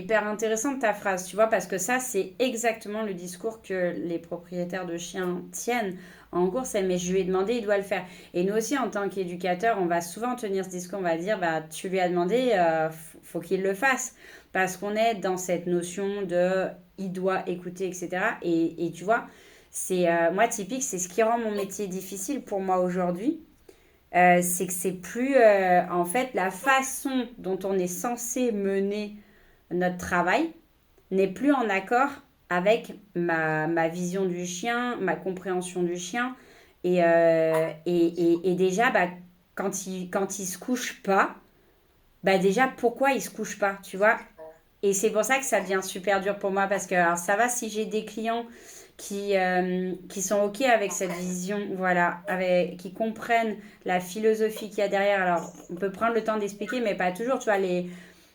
hyper intéressante ta phrase, tu vois, parce que ça, c'est exactement le discours que les propriétaires de chiens tiennent. En gros, c'est mais je lui ai demandé, il doit le faire. Et nous aussi, en tant qu'éducateurs, on va souvent tenir ce discours, on va dire, bah, tu lui as demandé, faut qu'il le fasse. Parce qu'on est dans cette notion de il doit écouter, etc. Et tu vois, moi, typique, c'est ce qui rend mon métier difficile pour moi aujourd'hui. C'est que c'est plus, en fait, la façon dont on est censé mener notre travail n'est plus en accord avec ma vision du chien, ma compréhension du chien. Et déjà, bah, quand il se couche pas, bah déjà, pourquoi il se couche pas, tu vois? Et c'est pour ça que ça devient super dur pour moi parce que alors, ça va si j'ai des clients qui sont OK avec cette vision, voilà, qui comprennent la philosophie qu'il y a derrière. Alors, on peut prendre le temps d'expliquer, mais pas toujours. Tu vois,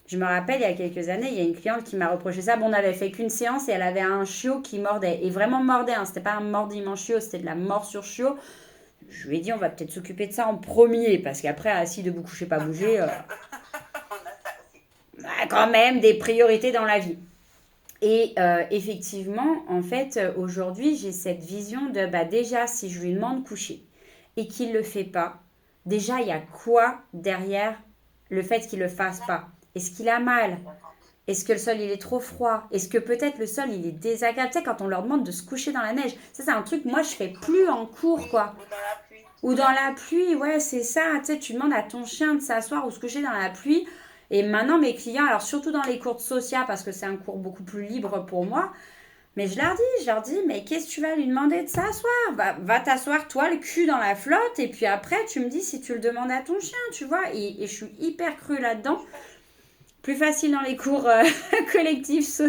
je me rappelle, il y a quelques années, il y a une cliente qui m'a reproché ça. Bon, on n'avait fait qu'une séance et elle avait un chiot qui mordait. Et vraiment mordait, hein. C'était pas un mordiment chiot, c'était de la mort sur chiot. Je lui ai dit, on va peut-être s'occuper de ça en premier, parce qu'après, assis, debout, couché, pas bouger, quand même des priorités dans la vie. Et effectivement, en fait, aujourd'hui, j'ai cette vision de, bah, déjà, si je lui demande coucher et qu'il ne le fait pas, déjà, il y a quoi derrière le fait qu'il ne le fasse pas? Est-ce qu'il a mal? Est-ce que le sol, il est trop froid? Est-ce que peut-être le sol, il est désagréable? Tu sais, quand on leur demande de se coucher dans la neige, ça, c'est un truc, moi, je fais plus en cours, quoi. Ou dans la pluie, ouais, c'est ça. Tu sais, tu demandes à ton chien de s'asseoir ou se coucher dans la pluie. Et maintenant, mes clients, alors surtout dans les cours de socia, parce que c'est un cours beaucoup plus libre pour moi, mais je leur dis, mais qu'est-ce que tu vas lui demander de s'asseoir? Va t'asseoir, toi, le cul dans la flotte, et puis après, tu me dis si tu le demandes à ton chien, tu vois. Et je suis hyper crue là-dedans. Plus facile dans les cours collectifs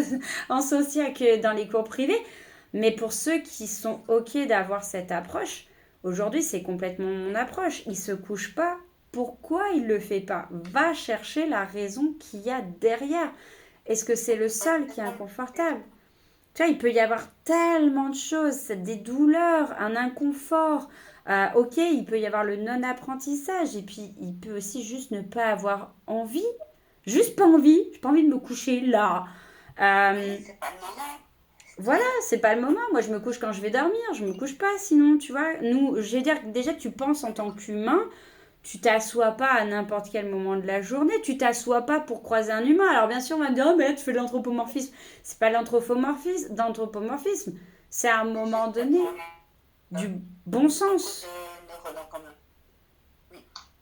en socia que dans les cours privés. Mais pour ceux qui sont OK d'avoir cette approche, aujourd'hui, c'est complètement mon approche. Il se couche pas. Pourquoi il le fait pas? Va chercher la raison qu'il y a derrière. Est-ce que c'est le sol qui est inconfortable? Tu vois, il peut y avoir tellement de choses, des douleurs, un inconfort. Ok, il peut y avoir le non-apprentissage et puis il peut aussi juste ne pas avoir envie. Juste pas envie. J'ai pas envie de me coucher là. Euh, voilà, c'est pas le moment. Moi, je me couche quand je vais dormir. Je me couche pas sinon, tu vois. Nous, je veux dire, déjà, tu penses en tant qu'humain, tu t'assois pas à n'importe quel moment de la journée. Tu t'assois pas pour croiser un humain. Alors, bien sûr, on va me dire, oh, mais là, tu fais de l'anthropomorphisme. C'est pas d'anthropomorphisme. C'est à un moment donné du bon sens.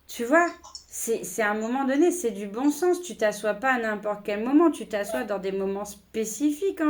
Tu vois, c'est à un moment donné, c'est du bon sens. Tu t'assois pas à n'importe quel moment. Tu t'assois dans des moments spécifiques,